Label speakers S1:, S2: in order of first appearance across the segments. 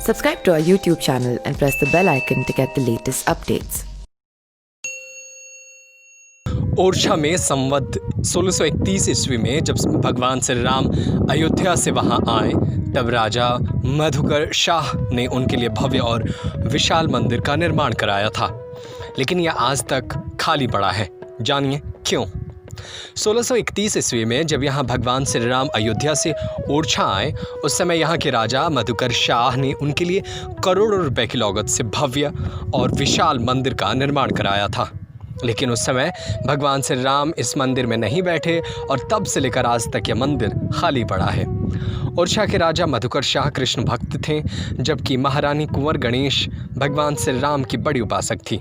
S1: Subscribe to our YouTube channel and press the bell icon to get the latest updates.
S2: Orchha में संवत 1631 ईस्वी में जब भगवान श्री राम अयोध्या से वहां आए तब राजा मधुकर शाह ने उनके लिए भव्य और विशाल मंदिर का निर्माण कराया था, लेकिन यह आज तक खाली पड़ा है। जानिए क्यों। 1631 ईस्वी में जब यहाँ भगवान श्री राम अयोध्या से ओरछा आए, उस समय यहाँ के राजा मधुकर शाह ने उनके लिए करोड़ों रुपए की लागत से भव्य और विशाल मंदिर का निर्माण कराया था। लेकिन उस समय भगवान श्री राम इस मंदिर में नहीं बैठे और तब से लेकर आज तक यह मंदिर खाली पड़ा है। ओरछा के राजा मधुकर शाह कृष्ण भक्त थे, जबकि महारानी कुंवर गणेश भगवान श्री राम की बड़ी उपासक थी।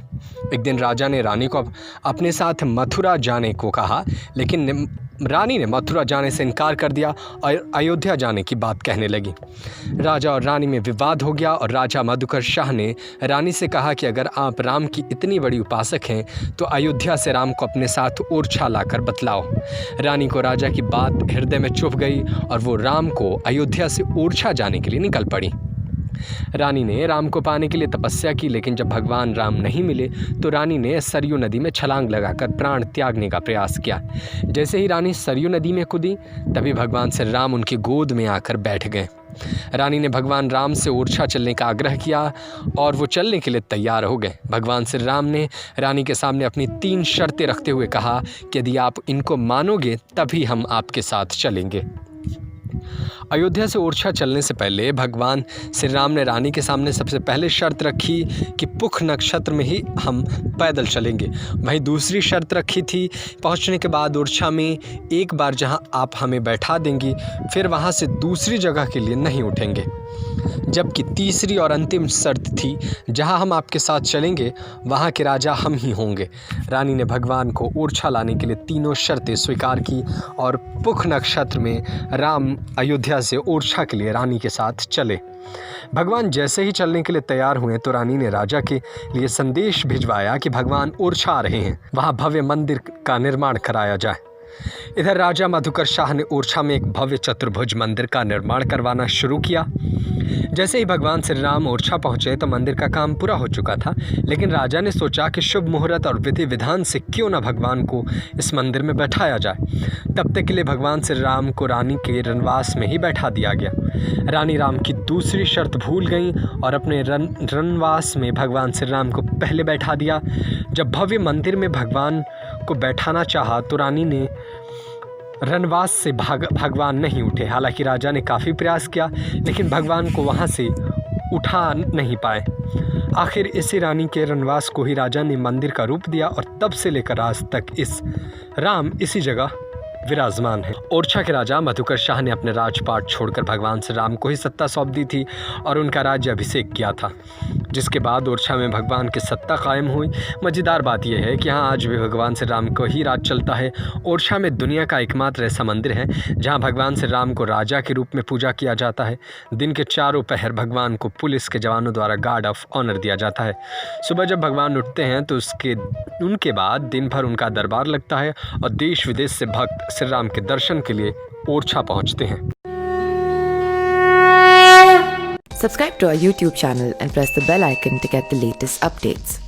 S2: एक दिन राजा ने रानी को अपने साथ मथुरा जाने को कहा, लेकिन रानी ने मथुरा जाने से इनकार कर दिया और अयोध्या जाने की बात कहने लगी। राजा और रानी में विवाद हो गया और राजा मधुकर शाह ने रानी से कहा कि अगर आप राम की इतनी बड़ी उपासक हैं तो अयोध्या से राम को अपने साथ ओरछा लाकर बतलाओ। रानी को राजा की बात हृदय में चुभ गई और वो राम को अयोध्या से ओरछा जाने के लिए निकल पड़ी। रानी ने राम को पाने के लिए तपस्या की, लेकिन जब भगवान राम नहीं मिले तो रानी ने सरयू नदी में छलांग लगाकर प्राण त्यागने का प्रयास किया। जैसे ही रानी सरयू नदी में कूदी, तभी भगवान श्री राम उनकी गोद में आकर बैठ गए। रानी ने भगवान राम से ओरछा चलने का आग्रह किया और वो चलने के लिए तैयार हो गए। भगवान श्री राम ने रानी के सामने अपनी 3 शर्तें रखते हुए कहा कि यदि आप इनको मानोगे तभी हम आपके साथ चलेंगे। अयोध्या से ओरछा चलने से पहले भगवान श्री राम ने रानी के सामने सबसे पहले शर्त रखी कि पुख नक्षत्र में ही हम पैदल चलेंगे। वहीं दूसरी शर्त रखी थी, पहुंचने के बाद ओरछा में एक बार जहां आप हमें बैठा देंगी, फिर वहां से दूसरी जगह के लिए नहीं उठेंगे। जबकि तीसरी और अंतिम शर्त थी, जहां हम आपके साथ चलेंगे वहां के राजा हम ही होंगे। रानी ने भगवान को ओरछा लाने के लिए तीनों शर्तें स्वीकार की और पुख नक्षत्र में राम अयोध्या से ओरछा के लिए रानी के साथ चले। भगवान जैसे ही चलने के लिए तैयार हुए तो रानी ने राजा के लिए संदेश भिजवाया कि भगवान ओरछा आ रहे हैं, वहां भव्य मंदिर का निर्माण कराया जाए। इधर राजा मधुकर शाह ने ओरछा में एक भव्य चतुर्भुज मंदिर का निर्माण करवाना शुरू किया। जैसे ही भगवान श्री राम ओरछा पहुंचे तो मंदिर का काम पूरा हो चुका था, लेकिन राजा ने सोचा कि शुभ मुहूर्त और विधि विधान से क्यों न भगवान को इस मंदिर में बैठाया जाए। तब तक के लिए भगवान श्री राम को रानी के रनवास में ही बैठा दिया गया। रानी राम की दूसरी शर्त भूल गई और अपने रनवास में भगवान श्री राम को पहले बैठा दिया। जब भव्य मंदिर में भगवान को बैठाना चाहा तो रानी ने रनवास से भगवान नहीं उठे। हालांकि राजा ने काफ़ी प्रयास किया, लेकिन भगवान को वहां से उठा नहीं पाए। आखिर इसी रानी के रनवास को ही राजा ने मंदिर का रूप दिया और तब से लेकर आज तक राम इसी जगह विराजमान है। ओरछा के राजा मधुकर शाह ने अपने राजपाट छोड़कर भगवान श्री राम को ही सत्ता सौंप दी थी और उनका राज्य अभिषेक किया था, जिसके बाद ओरछा में भगवान की सत्ता कायम हुई। मज़ेदार बात यह है कि यहाँ आज भी भगवान श्री राम को ही राज चलता है। ओरछा में दुनिया का एकमात्र ऐसा मंदिर है जहाँ भगवान श्री राम को राजा के रूप में पूजा किया जाता है। दिन के चारों पहर भगवान को पुलिस के जवानों द्वारा गार्ड ऑफ ऑनर दिया जाता है। सुबह जब भगवान उठते हैं तो उनके बाद दिन भर उनका दरबार लगता है और देश विदेश से भक्त श्री राम के दर्शन के लिए ओरछा पहुंचते हैं।
S1: Subscribe to our YouTube channel and press the bell icon to get the latest updates.